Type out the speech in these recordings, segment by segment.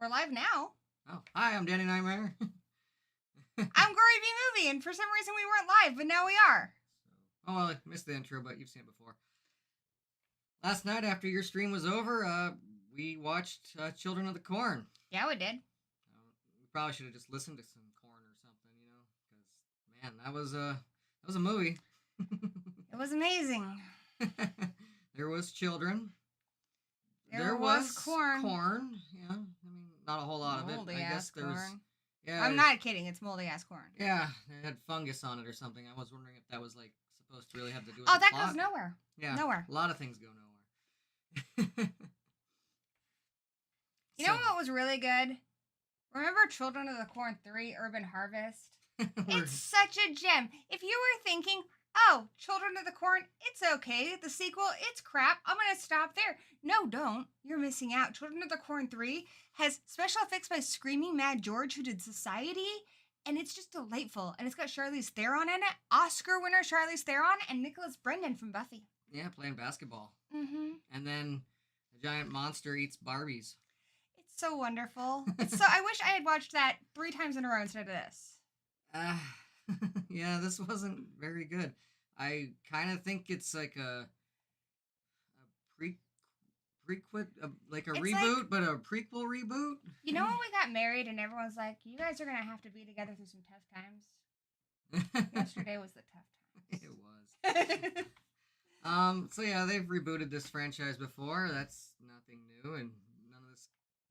We're live now. Oh, hi, I'm Danny Knightmare. I'm Gory V Movie, and for some reason we weren't live, but now we are. Oh, well, I missed the intro, but you've seen it before. Last night, after your stream was over, we watched Children of the Corn. Yeah, we did. We probably should have just listened to some corn or something, because man, that was a movie. It was amazing. There was children. There was corn. Corn, yeah. I mean, not a whole lot moldy of it. I guess there was. Corn. Yeah, I'm not kidding. It's moldy ass corn. Yeah, it had fungus on it or something. I was wondering if that was like supposed to really have to do with Oh, the that plot. goes nowhere. Yeah, nowhere. A lot of things go nowhere. You know what was really good? Remember Children of the Corn 3 Urban Harvest? It's such a gem. If you were thinking, oh, Children of the Corn, it's okay. The sequel, it's crap. I'm going to stop there. No, don't. You're missing out. Children of the Corn 3 has special effects by Screaming Mad George, who did Society, and it's just delightful. And it's got Charlize Theron in it, Oscar winner Charlize Theron, and Nicholas Brendan from Buffy. Yeah, playing basketball. Mm-hmm. And then a giant monster eats Barbies. It's so wonderful. I wish I had watched that 3 times in a row instead of this. Yeah, this wasn't very good. I kind of think it's like a prequel, like a reboot, like, but a prequel reboot. You know when we got married and everyone's like, you guys are going to have to be together through some tough times? Yesterday was the tough times. It was. So yeah, they've rebooted this franchise before. That's nothing new, and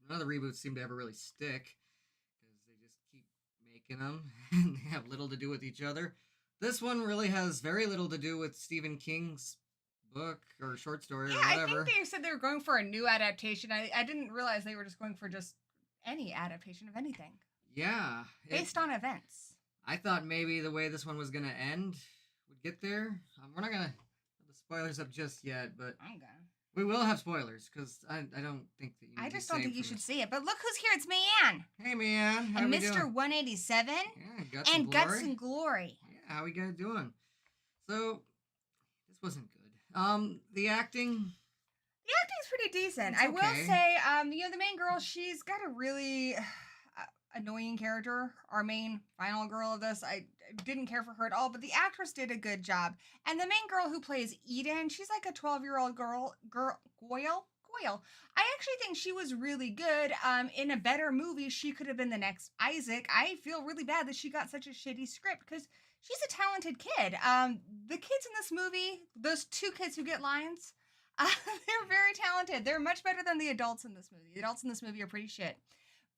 none of the reboots seem to ever really stick because they just keep making them and they have little to do with each other. This one really has very little to do with Stephen King's book or short story or whatever. I think they said they were going for a new adaptation. I didn't realize they were just going for just any adaptation of anything. Yeah. Based on events. I thought maybe the way this one was going to end would get there. We're not going to have the spoilers up just yet, but I'm going to. We will have spoilers because I don't think that you need I just don't think you should see it. But look who's here. It's Mayanne. Hey, Mayanne. How and we Mr. Doing? 187. Yeah, Guts and and Glory. Guts and Glory. Yeah, how we guys doing? So, this wasn't good. The acting... The acting's pretty decent. Okay. I will say, the main girl, she's got a really annoying character. Our main final girl of this, I didn't care for her at all, but the actress did a good job. And the main girl who plays Eden, she's like a 12-year-old girl, Goyle. I actually think she was really good. In a better movie, she could have been the next Isaac. I feel really bad that she got such a shitty script because she's a talented kid. The kids in this movie, those 2 kids who get lines, they're very talented. They're much better than the adults in this movie. The adults in this movie are pretty shit.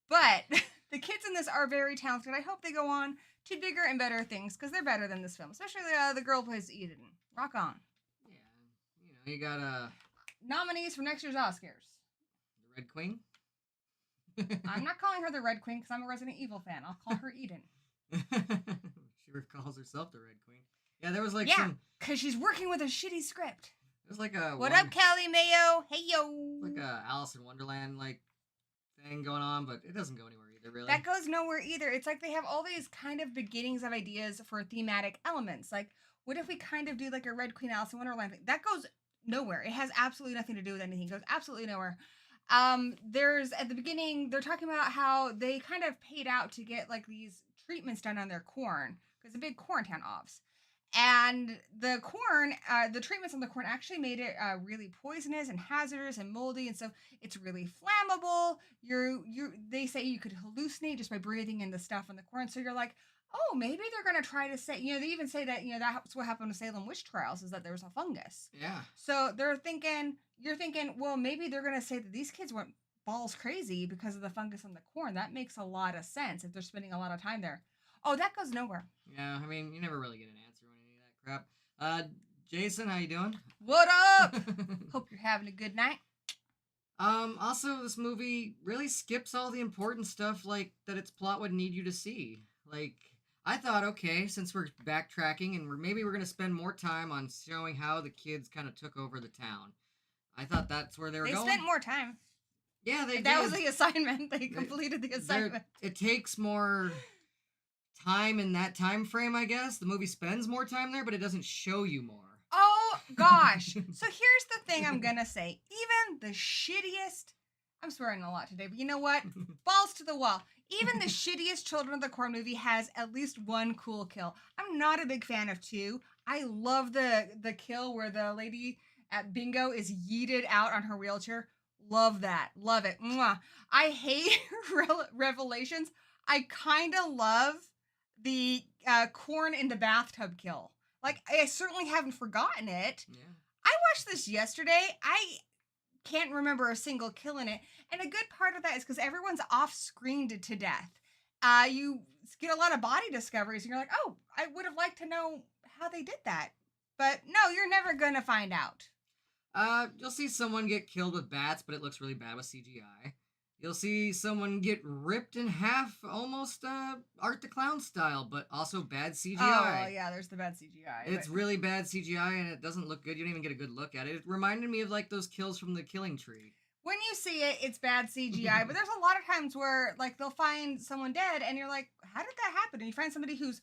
But the kids in this are very talented. I hope they go on to bigger and better things because they're better than this film. Especially the girl who plays Eden. Rock on. Yeah, you got nominees for next year's Oscars. The Red Queen? I'm not calling her the Red Queen because I'm a Resident Evil fan. I'll call her Eden. She calls herself the Red Queen. Yeah, there was like because she's working with a shitty script. There's like a... What up, Callie Mayo? Hey, yo. Like a Alice in Wonderland, like, thing going on, but it doesn't go anywhere either, really. That goes nowhere either. It's like they have all these kind of beginnings of ideas for thematic elements. Like, what if we kind of do like a Red Queen Alice in Wonderland thing? That goes nowhere. It has absolutely nothing to do with anything. It goes absolutely nowhere. There's at the beginning, they're talking about how they kind of paid out to get like these treatments done on their corn because the big corn town offs. And the corn, the treatments on the corn actually made it really poisonous and hazardous and moldy, and so it's really flammable. They say you could hallucinate just by breathing in the stuff on the corn. So you're like, oh, maybe they're gonna try to say, they even say that that's what happened to Salem witch trials is that there was a fungus. Yeah. So you're thinking, well, maybe they're gonna say that these kids went balls crazy because of the fungus on the corn. That makes a lot of sense if they're spending a lot of time there. Oh, that goes nowhere. Yeah, I mean, you never really get an answer on any of that crap. Jason, how you doing? What up? Hope you're having a good night. Also, this movie really skips all the important stuff, like, that its plot would need you to see. Like, I thought, okay, since we're backtracking and maybe we're going to spend more time on showing how the kids kind of took over the town. I thought that's where they were going. They spent more time. Yeah, they did. That was the assignment. They completed the assignment. It takes more time in that time frame, I guess. The movie spends more time there, but it doesn't show you more. Oh, gosh. So here's the thing I'm going to say. Even the shittiest I'm swearing a lot today, but you know what? Balls to the wall. Even the shittiest Children of the Corn movie has at least one cool kill. I'm not a big fan of two. I love the kill where the lady at bingo is yeeted out on her wheelchair. Love that. Love it. Mwah. I hate Revelations. I kind of love the corn in the bathtub kill. Like, I certainly haven't forgotten it. Yeah. I watched this yesterday. I can't remember a single kill in it. And a good part of that is because everyone's off screened to death. You get a lot of body discoveries, and you're like, oh, I would have liked to know how they did that. But no, you're never going to find out. You'll see someone get killed with bats, but it looks really bad with CGI. You'll see someone get ripped in half, almost Art the Clown style, but also bad CGI. Oh, yeah, there's the bad CGI. It's really bad CGI, and it doesn't look good. You don't even get a good look at it. It reminded me of, like, those kills from The Killing Tree. When you see it, it's bad CGI, but there's a lot of times where, like, they'll find someone dead, and you're like, how did that happen? And you find somebody who's,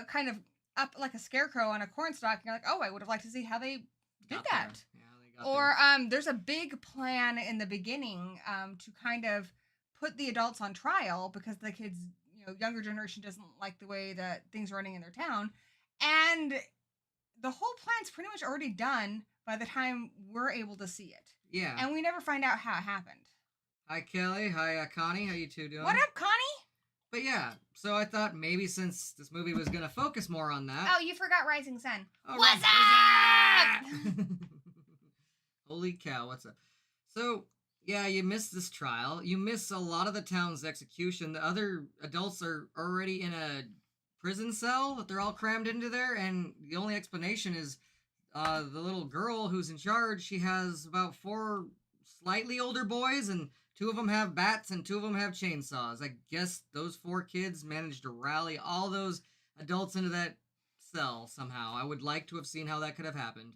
kind of up like a scarecrow on a corn stalk, and you're like, oh, I would have liked to see how they did that. Yeah, they got Or there. there's a big plan in the beginning to kind of put the adults on trial because the kids, younger generation doesn't like the way that things are running in their town. And the whole plan's pretty much already done by the time we're able to see it. Yeah. And we never find out how it happened. Hi, Kelly. Hi, Connie. How you two doing? What up, Connie? But yeah, so I thought maybe since this movie was going to focus more on that. Oh, you forgot Rising Sun. Oh, What's up? Holy cow, what's up? So, yeah, you miss this trial. You miss a lot of the town's execution. The other adults are already in a prison cell that they're all crammed into there, and the only explanation is the little girl who's in charge. She has about 4 slightly older boys, and 2 of them have bats and 2 of them have chainsaws. I guess those 4 kids managed to rally all those adults into that cell somehow. I would like to have seen how that could have happened.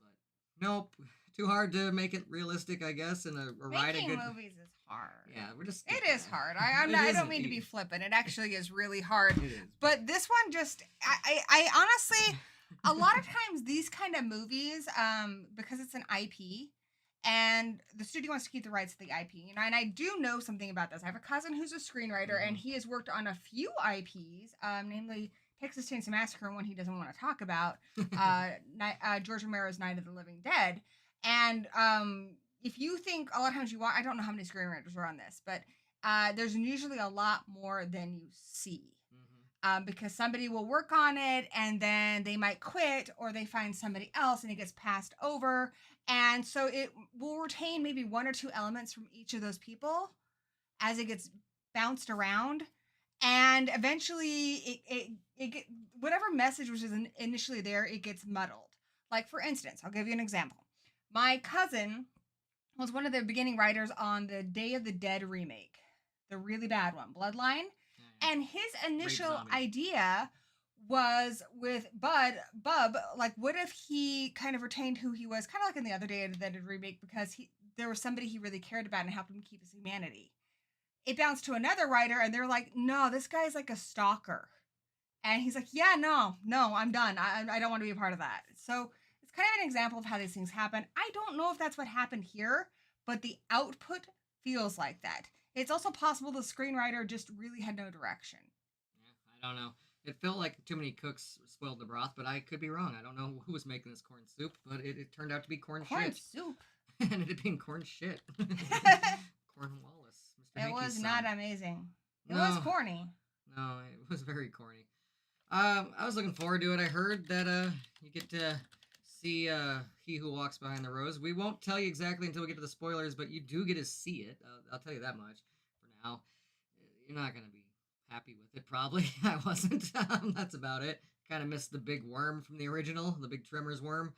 But nope. Too hard to make it realistic, I guess, and write a good... Making movies is hard. Yeah, we're just... It is hard. I don't mean to be flippant. It actually is really hard. It is. But this one just... I honestly... A lot of times these kind of movies, because it's an IP, and the studio wants to keep the rights to the IP, and I do know something about this. I have a cousin who's a screenwriter, and he has worked on a few IPs, namely Texas Chainsaw Massacre, and one he doesn't want to talk about, George Romero's Night of the Living Dead. And if you think, a lot of times you watch, I don't know how many screenwriters are on this, but there's usually a lot more than you see. Because somebody will work on it and then they might quit or they find somebody else and it gets passed over. And so it will retain maybe 1 or 2 elements from each of those people as it gets bounced around. And eventually it whatever message was initially there, it gets muddled. Like, for instance, I'll give you an example. My cousin was one of the beginning writers on the Day of the Dead remake, the really bad one, Bloodline. And his initial idea was with Bub, like, what if he kind of retained who he was, kind of like in the other Day of the Dead remake, because there was somebody he really cared about and helped him keep his humanity. It bounced to another writer, and they're like, no, this guy's like a stalker. And he's like, yeah, no, I'm done. I don't want to be a part of that. So it's kind of an example of how these things happen. I don't know if that's what happened here, but the output feels like that. It's also possible the screenwriter just really had no direction. Yeah, I don't know. It felt like too many cooks spoiled the broth, but I could be wrong. I don't know who was making this corn soup, but it turned out to be corn shit. Corn soup? And it had been corn shit. Cornwallis. Mr. It was son. not amazing. It was corny. No, it was very corny. I was looking forward to it. I heard that you get to see He Who Walks Behind the Rose. We won't tell you exactly until we get to the spoilers, but you do get to see it. I'll tell you that much for now. You're not going to be happy with it, probably. I wasn't. That's about it. Kind of missed the big worm from the original, the big Tremors worm.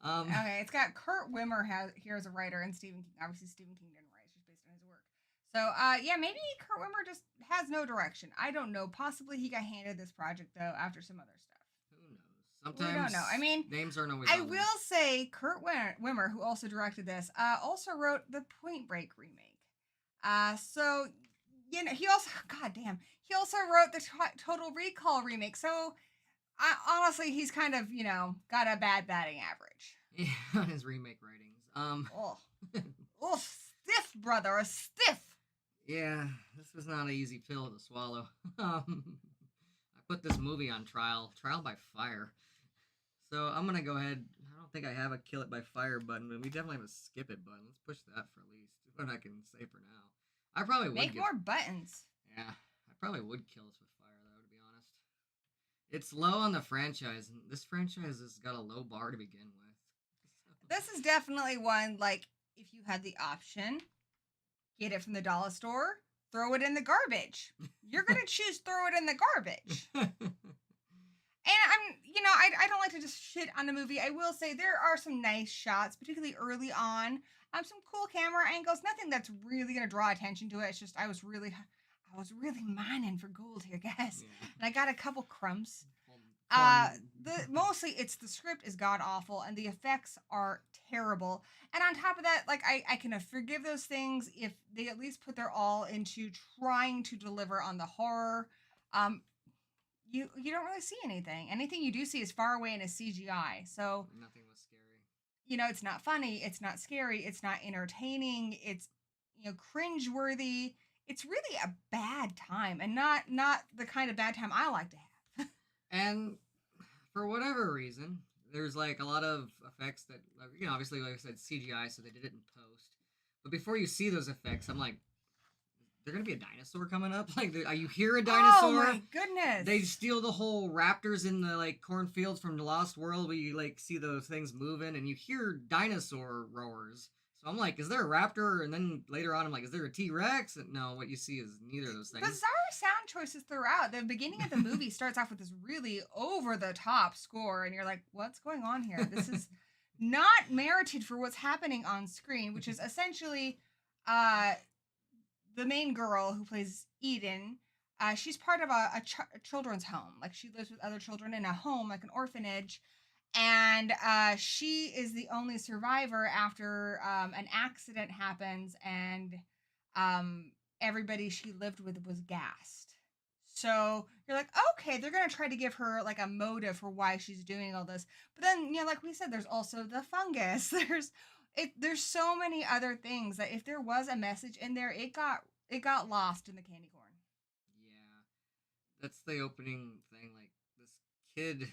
Okay, it's got Kurt Wimmer here as a writer, and Stephen King. Obviously, Stephen King didn't write; it's just based on his work. So, yeah, maybe Kurt Wimmer just has no direction. I don't know. Possibly he got handed this project though after some other stuff. Who knows? Sometimes we don't know. I mean, names aren't always. I will say Kurt Wimmer, who also directed this, also wrote the Point Break remake. So he also, goddamn, he also wrote the Total Recall remake. So, honestly, he's kind of got a bad batting average. Yeah, on his remake writings. Oof, stiff, brother, a stiff. Yeah, this was not an easy pill to swallow. I put this movie on trial by fire. So I'm gonna go ahead. I don't think I have a kill it by fire button, but we definitely have a skip it button. Let's push that for at least what I can say for now. I probably would Make more buttons. Yeah, I probably would kill this with fire though, to be honest. It's low on the franchise, and this franchise has got a low bar to begin with. This is definitely one, like, if you had the option, get it from the dollar store, throw it in the garbage. You're going to choose throw it in the garbage. And I don't like to just shit on the movie. I will say there are some nice shots, particularly early on. Some cool camera angles. Nothing that's really going to draw attention to it. It's just I was really mining for gold here, guys. Yeah. And I got a couple crumbs. Mostly it's the script is god awful and the effects are terrible. And on top of that, like I can forgive those things if they at least put their all into trying to deliver on the horror. You don't really see anything. Anything you do see is far away and is CGI. So nothing was scary. It's not funny, it's not scary, it's not entertaining, it's cringeworthy. It's really a bad time and not the kind of bad time I like to have. And for whatever reason, there's like a lot of effects that, obviously, like I said, CGI, so they did it in post. But before you see those effects, I'm like, there gonna be a dinosaur coming up? Like, you hear a dinosaur? Oh my goodness! They steal the whole raptors in the like cornfields from the Lost World, where you like see those things moving, and you hear dinosaur roars. So I'm like, is there a raptor? And then later on, I'm like, is there a T-Rex? And no, what you see is neither of those things. Bizarre sound choices throughout. The beginning of the movie starts off with this really over-the-top score, and you're like, what's going on here? This is not merited for what's happening on screen, which is essentially the main girl who plays Eden. She's part of a children's home. Like, she lives with other children in a home, like an orphanage. And she is the only survivor after an accident happens and everybody she lived with was gassed. So you're like, okay, they're going to try to give her like a motive for why she's doing all this. But then, like we said, there's also the fungus. There's so many other things that if there was a message in there, it got lost in the candy corn. Yeah. That's the opening thing. Like, this kid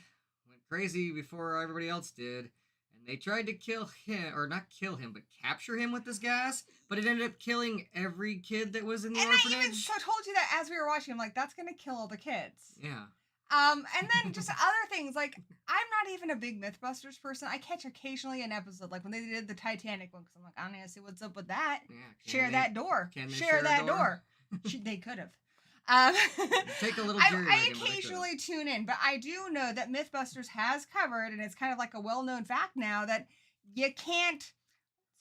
crazy before everybody else did, and they tried to kill him, or not kill him, but capture him with this gas, but it ended up killing every kid that was in the orphanage. I even told you that as we were watching. I'm like, that's gonna kill all the kids. Yeah. And then just other things, like, I'm not even a big Mythbusters person. I catch occasionally an episode, like when they did the Titanic one, because I'm like, I don't know, see what's up with that. Yeah. Share that door. Can they share that door? They could have. Take a little I occasionally tune in, but I do know that Mythbusters has covered, and it's kind of like a well-known fact now, that you can't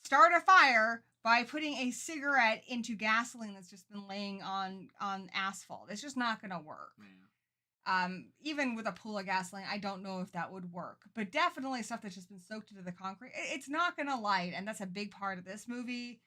start a fire by putting a cigarette into gasoline that's just been laying on asphalt. It's just not going to work. Yeah. Even with a pool of gasoline, I don't know if that would work, but definitely stuff that's just been soaked into the concrete, it's not going to light, and that's a big part of this movie.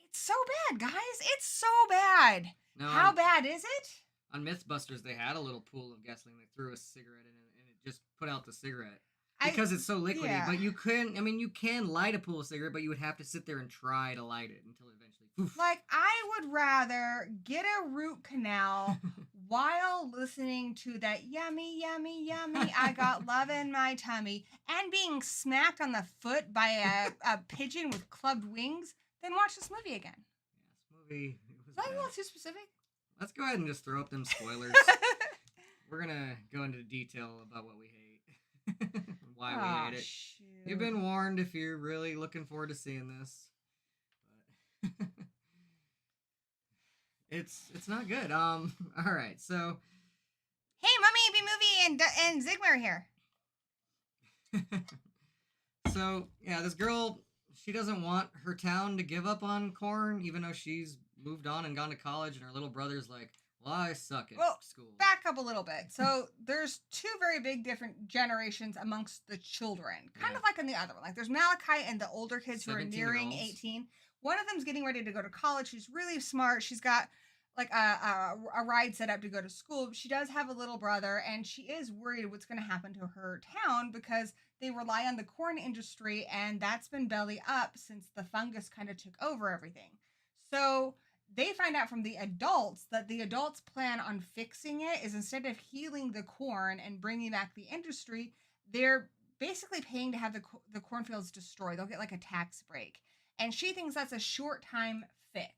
It's so bad, guys. It's so bad. No, how bad is it? On Mythbusters, they had a little pool of gasoline. They threw a cigarette in it, and it just put out the cigarette. Because it's so liquidy. Yeah. But you couldn't, you can light a pool of cigarette, but you would have to sit there and try to light it until eventually, poof. Like, I would rather get a root canal while listening to that yummy, yummy, yummy, I got love in my tummy, and being smacked on the foot by a pigeon with clubbed wings, than watch this movie again. Yeah, this movie... Is that a little too specific? Let's go ahead and just throw up them spoilers. We're gonna go into detail about what we hate. Why we hate it. Shoot. You've been warned if you're really looking forward to seeing this. But it's not good. Alright, so... Hey, Mummy, B-Movie and Zigmar here. So, yeah, this girl... She doesn't want her town to give up on corn, even though she's moved on and gone to college, and her little brother's like, well, I suck at school. Back up a little bit. So there's two very big different generations amongst the children, kind of like in the other one. Like, there's Malachi and the older kids who are nearing 18. One of them's getting ready to go to college. She's really smart. She's got like a ride set up to go to school. She does have a little brother, and she is worried what's going to happen to her town because they rely on the corn industry, and that's been belly up since the fungus kind of took over everything. So they find out from the adults that the adults' plan on fixing it is instead of healing the corn and bringing back the industry, they're basically paying to have the cornfields destroyed. They'll get like a tax break. And she thinks that's a short time fix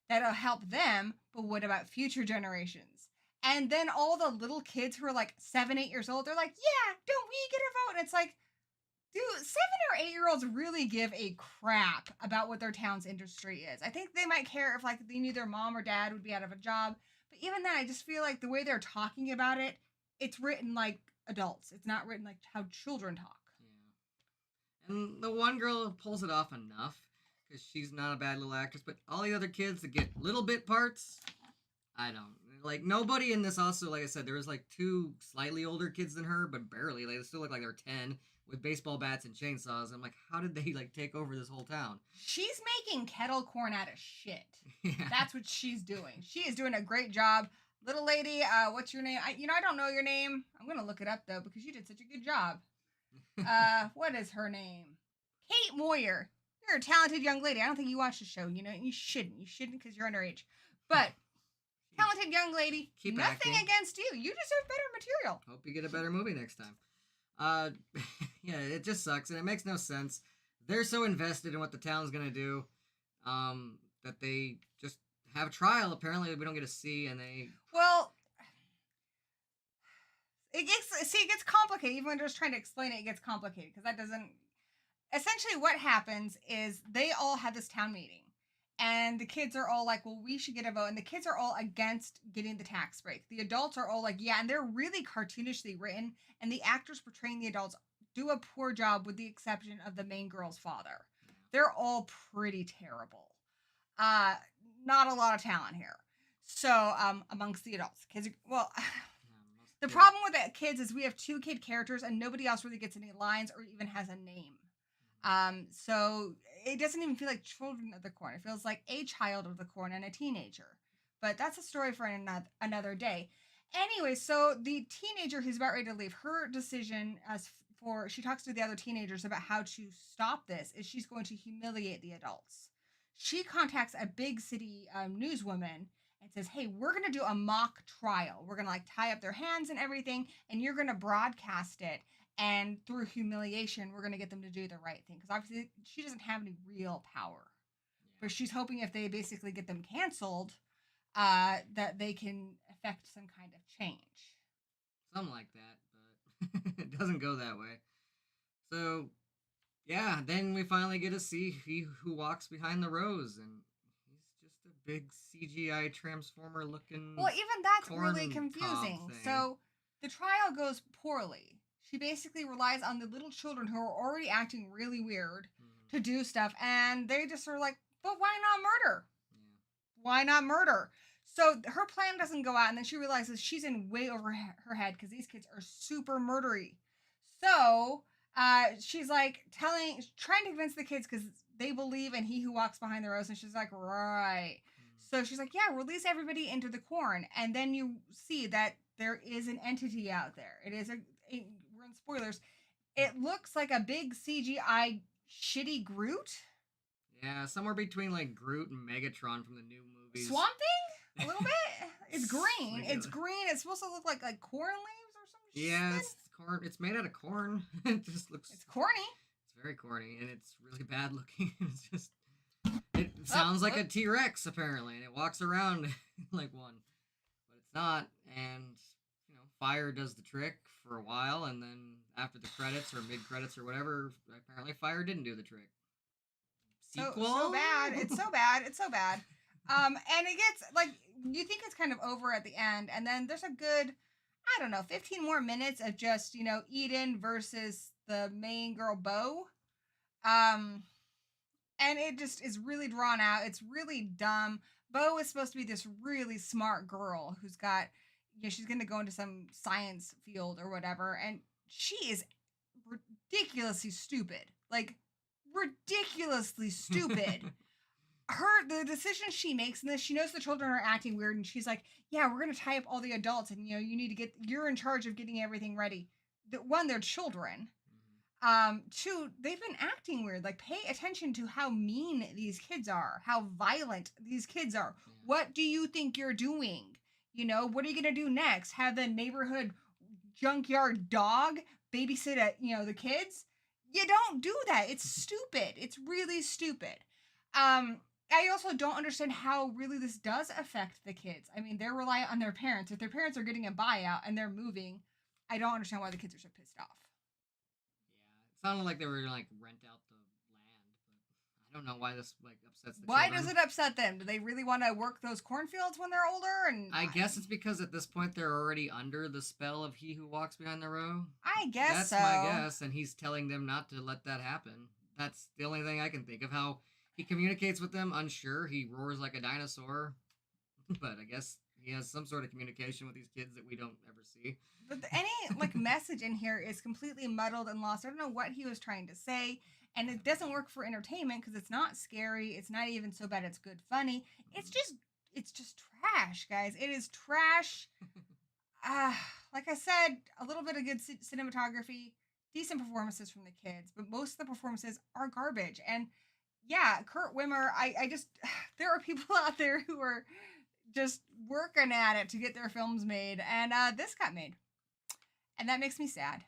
that'll help them, but what about future generations? And then all the little kids who are like 7, 8 years old, they're like, yeah, don't we get a vote? And it's like, dude, 7 or 8 year olds really give a crap about what their town's industry is. I think they might care if like they knew their mom or dad would be out of a job. But even then, I just feel like the way they're talking about it, it's written like adults. It's not written like how children talk. Yeah. And the one girl pulls it off enough because she's not a bad little actress, but all the other kids that get little bit parts, I don't. Like, nobody in this also, like I said, there was like 2 slightly older kids than her, but barely. Like, they still look like they're 10 with baseball bats and chainsaws. I'm like, how did they, like, take over this whole town? She's making kettle corn out of shit. Yeah. That's what she's doing. She is doing a great job. Little lady, what's your name? I don't know your name. I'm going to look it up, though, because you did such a good job. What is her name? Kate Moyer. You're a talented young lady. I don't think you watch the show. You know, you shouldn't. You shouldn't because you're underage. But talented young lady. Keep nothing acting. Against you. You deserve better material. Hope you get a better movie next time. Yeah, it just sucks, and it makes no sense. They're so invested in what the town's gonna do, that they just have a trial. Apparently, we don't get to see, and they. Well, it gets complicated. Even when they're just trying to explain it, it gets complicated because that doesn't. Essentially, what happens is they all have this town meeting, and the kids are all like, well, we should get a vote. And the kids are all against getting the tax break. The adults are all like, yeah. And they're really cartoonishly written. And the actors portraying the adults do a poor job with the exception of the main girl's father. They're all pretty terrible. Not a lot of talent here. So amongst the adults. Kids, the problem with the kids is we have 2 kid characters and nobody else really gets any lines or even has a name. So it doesn't even feel like children of the corn. It feels like a child of the corn and a teenager. But that's a story for another day. Anyway, so the teenager who's about ready to leave, her decision she talks to the other teenagers about how to stop this is she's going to humiliate the adults. She contacts a big city newswoman and says, hey, we're going to do a mock trial. We're going to like tie up their hands and everything, and you're going to broadcast it. And through humiliation, we're going to get them to do the right thing. Because obviously, she doesn't have any real power. Yeah. But she's hoping if they basically get them canceled, that they can affect some kind of change. Something like that, but it doesn't go that way. So, yeah, then we finally get to see he who walks behind the rose. And he's just a big CGI transformer looking. Well, even that's really confusing. So, the trial goes poorly. She basically relies on the little children who are already acting really weird to do stuff. And they just are like, but why not murder? Yeah. Why not murder? So her plan doesn't go out. And then she realizes she's in way over her head because these kids are super murdery. So she's like trying to convince the kids because they believe in he who walks behind the rose. And she's like, right. So she's like, yeah, release everybody into the corn. And then you see that there is an entity out there. It is we're in spoilers. It looks like a big CGI shitty Groot. Yeah, somewhere between like Groot and Megatron from the new movies. Swamp Thing? A little bit? It's green. It's green. It's supposed to look like corn leaves or something. Yeah, it's corn. It's made out of corn. It just looks. It's corny. It's very corny, and it's really bad looking. It's just. It sounds like a T-Rex apparently, and it walks around like one, but it's not. And fire does the trick for a while, and then after the credits or mid-credits or whatever, apparently fire didn't do the trick. Sequel? So bad. It's so bad. It's so bad. And it gets, like, you think it's kind of over at the end, and then there's a good, 15 more minutes of just, Eden versus the main girl, Bo. And it just is really drawn out. It's really dumb. Bo is supposed to be this really smart girl who's got, she's going to go into some science field or whatever, and she is ridiculously stupid. Like, ridiculously stupid. the decision she makes in this, she knows the children are acting weird, and she's like, "Yeah, we're gonna tie up all the adults, and you need to you're in charge of getting everything ready." One, they're children. Two, they've been acting weird. Like, pay attention to how mean these kids are, how violent these kids are. Yeah. What do you think you're doing? What are you gonna do next? Have the neighborhood junkyard dog babysit the kids? You don't do that. It's stupid. It's really stupid. I also don't understand how really this does affect the kids. I mean, they're reliant on their parents. If their parents are getting a buyout and they're moving, I don't understand why the kids are so pissed off. Yeah, it sounded like they were gonna like rent out the land, but I don't know why this like upsets the Why children. does it upset them? Do they really want to work those cornfields when they're older? And I guess it's because at this point they're already under the spell of he who walks behind the row. I guess That's my guess, and he's telling them not to let that happen. That's the only thing I can think of. How he communicates with them, unsure. He roars like a dinosaur, but I guess he has some sort of communication with these kids that we don't ever see. But any message in here is completely muddled and lost. I don't know what he was trying to say, and it doesn't work for entertainment because it's not scary. It's not even so bad. It's good, funny. It's just trash, guys. It is trash. Like I said, a little bit of good cinematography, decent performances from the kids, but most of the performances are garbage. And yeah, Kurt Wimmer, I just, there are people out there who are just working at it to get their films made, and this got made. And that makes me sad.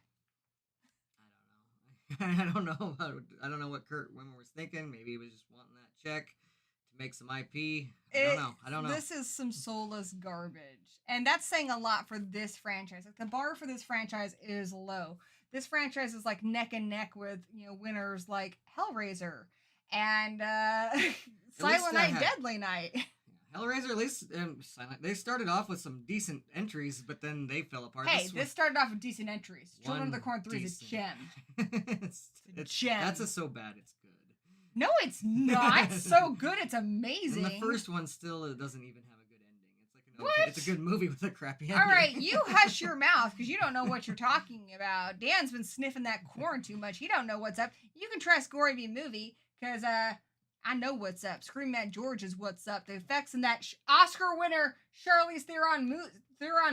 I don't know. I don't know what Kurt Wimmer was thinking. Maybe he was just wanting that check to make some IP. I don't know. This is some soulless garbage. And that's saying a lot for this franchise. Like, the bar for this franchise is low. This franchise is like neck and neck with, winners like Hellraiser and Silent Night, Deadly Night. Hellraiser, at least they started off with some decent entries, but then they fell apart. Hey, this started off with decent entries. Children of the Corn 3 is a gem. It's a gem. That's a so bad it's good. No, it's not. It's so good, it's amazing. And the first one still doesn't even have a good ending. It's like it's a good movie with a crappy ending. All right, you hush your mouth because you don't know what you're talking about. Dan's been sniffing that corn too much. He don't know what's up. You can trust Gory v. Movie because I know what's up. Scream at George is what's up. The effects in that Oscar winner Charlize Theron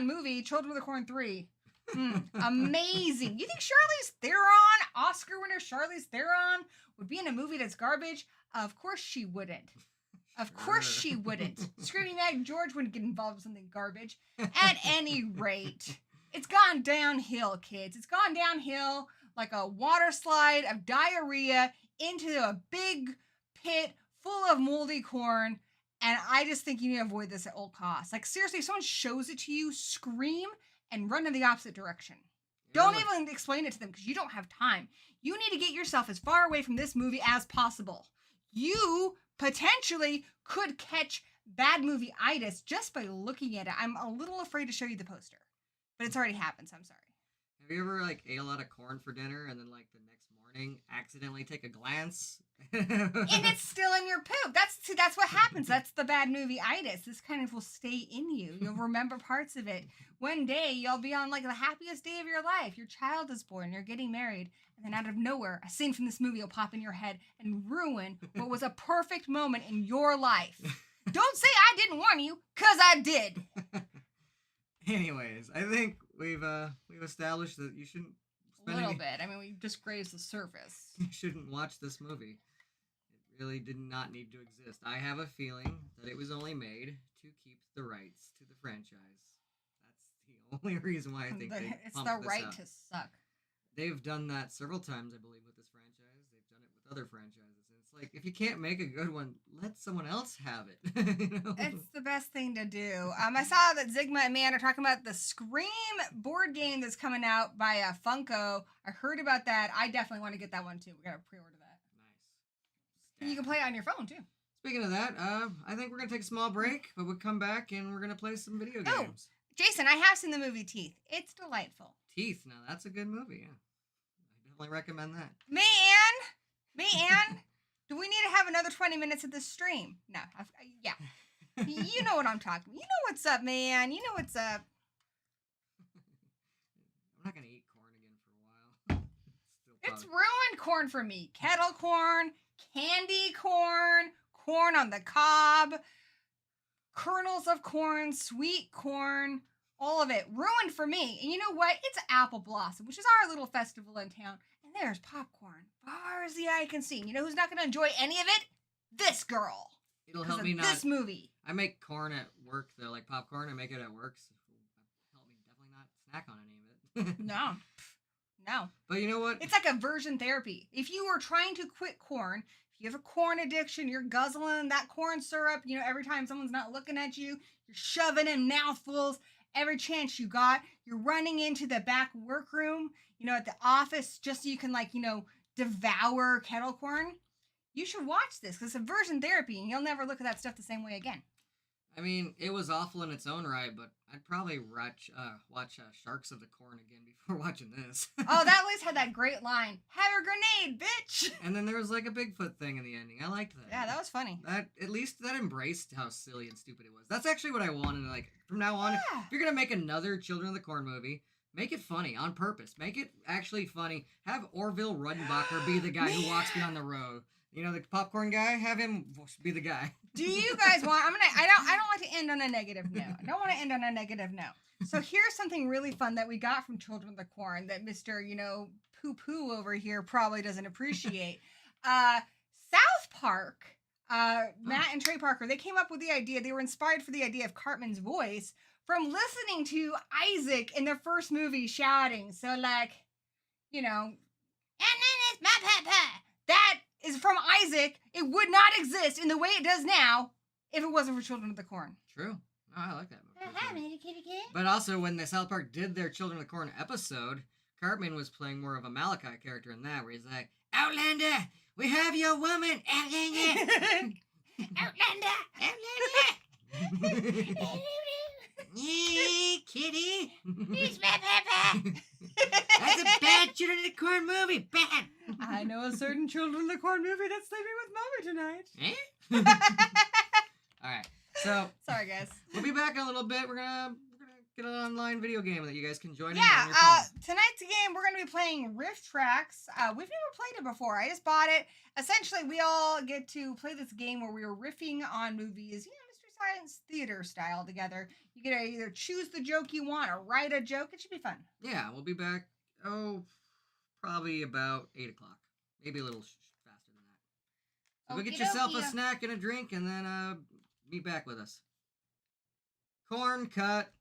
movie, Children of the Corn 3. Amazing. You think Charlize Theron, Oscar winner Charlize Theron, would be in a movie that's garbage? Of course she wouldn't. Of course she wouldn't. Screaming at George wouldn't get involved with something garbage. At any rate, it's gone downhill, kids. It's gone downhill like a water slide of diarrhea into a big pit full of moldy corn, and I just think you need to avoid this at all costs. Like, seriously, if someone shows it to you, scream and run in the opposite direction. Don't even explain it to them because you don't have time. You need to get yourself as far away from this movie as possible. You potentially could catch bad movie-itis just by looking at it. I'm a little afraid to show you the poster, but it's already happened, so I'm sorry. Have you ever ate a lot of corn for dinner and then the next morning accidentally take a glance? And it's still in your poop. That's what happens. That's the bad movie-itis. This kind of will stay in you. You'll remember parts of it. One day, you'll be on the happiest day of your life. Your child is born. You're getting married. And then out of nowhere, a scene from this movie will pop in your head and ruin what was a perfect moment in your life. Don't say I didn't warn you, because I did. Anyways, I think we've established that you shouldn't spend a little bit. I mean, we just grazed the surface. You shouldn't watch this movie. It really did not need to exist. I have a feeling that it was only made to keep the rights to the franchise. That's the only reason why I think it's the right to suck. They've done that several times, I believe, with this franchise. They've done it with other franchises. And it's like, if you can't make a good one, let someone else have it. It's the best thing to do. I saw that Zigma and Man are talking about the Scream board game that's coming out by Funko. I heard about that. I definitely want to get that one, too. We got to pre-order that. Nice. And you can play it on your phone, too. Speaking of that, I think we're going to take a small break, but we'll come back and we're going to play some video games. Jason, I have seen the movie Teeth. It's delightful. Teeth. Now, that's a good movie, yeah. I definitely recommend that. Man, do we need to have another 20 minutes of this stream? No. Yeah. You know what I'm talking about. You know what's up, man. You know what's up. I'm not going to eat corn again for a while. It's ruined corn for me. Kettle corn, candy corn, corn on the cob, kernels of corn, sweet corn, all of it ruined for me. And you know what? It's Apple Blossom, which is our little festival in town. And there's popcorn far as the eye can see. You know who's not going to enjoy any of it? This girl. It'll help me not. This movie. I make corn at work though, like popcorn. I make it at work, so it'll help me definitely not snack on any of it. No. But you know what? It's like aversion therapy. If you are trying to quit corn, if you have a corn addiction, you're guzzling that corn syrup, you know, every time someone's not looking at you, you're shoving in mouthfuls every chance you got. You're running into the back workroom, you know, at the office just so you can, like, you know, devour kettle corn. You should watch this because it's aversion therapy and you'll never look at that stuff the same way again. I mean, it was awful in its own right, but I'd probably watch Sharks of the Corn again before watching this. Oh, that always had that great line, "Have a grenade, bitch!" And then there was like a Bigfoot thing in the ending. I liked that. Yeah, that was funny. At least that embraced how silly and stupid it was. That's actually what I wanted. Like, from now on, if you're going to make another Children of the Corn movie, make it funny on purpose. Make it actually funny. Have Orville Redenbacher be the guy who walks beyond the road. You know, the popcorn guy, have him be the guy. Do you guys want, I don't want to end on a negative note. I don't want to end on a negative note. So here's something really fun that we got from Children of the Corn that Mr., you know, poo-poo over here probably doesn't appreciate. South Park, Matt and Trey Parker, they came up with the idea, they were inspired for the idea of Cartman's voice from listening to Isaac in the first movie shouting. So like, you know, and then it's my papa. That is from Isaac. It would not exist in the way it does now if it wasn't for Children of the Corn. True. No, I like that movie. Hi, kitty, kitty, kitty. But also, when the South Park did their Children of the Corn episode, Cartman was playing more of a Malachi character in that, where he's like, "Outlander, we have your woman, Outlander." Outlander. Yeah, kitty. He's my papa. That's a bad Children of the Corn movie. Bad. I know a certain Children of the Corn movie that's sleeping with Mommy tonight. All right. So sorry, guys. We'll be back in a little bit. We're gonna get an online video game that you guys can join in. Yeah. On your phone. Tonight's game we're gonna be playing Rift Tracks. We've never played it before. I just bought it. Essentially, we all get to play this game where we are riffing on movies. You know, Mystery Science Theater style together. You get to either choose the joke you want or write a joke. It should be fun. Yeah, we'll be back. Oh, probably about 8 o'clock. Maybe a little faster than that. So go get yourself a snack and a drink, and then meet back with us. Corn cut.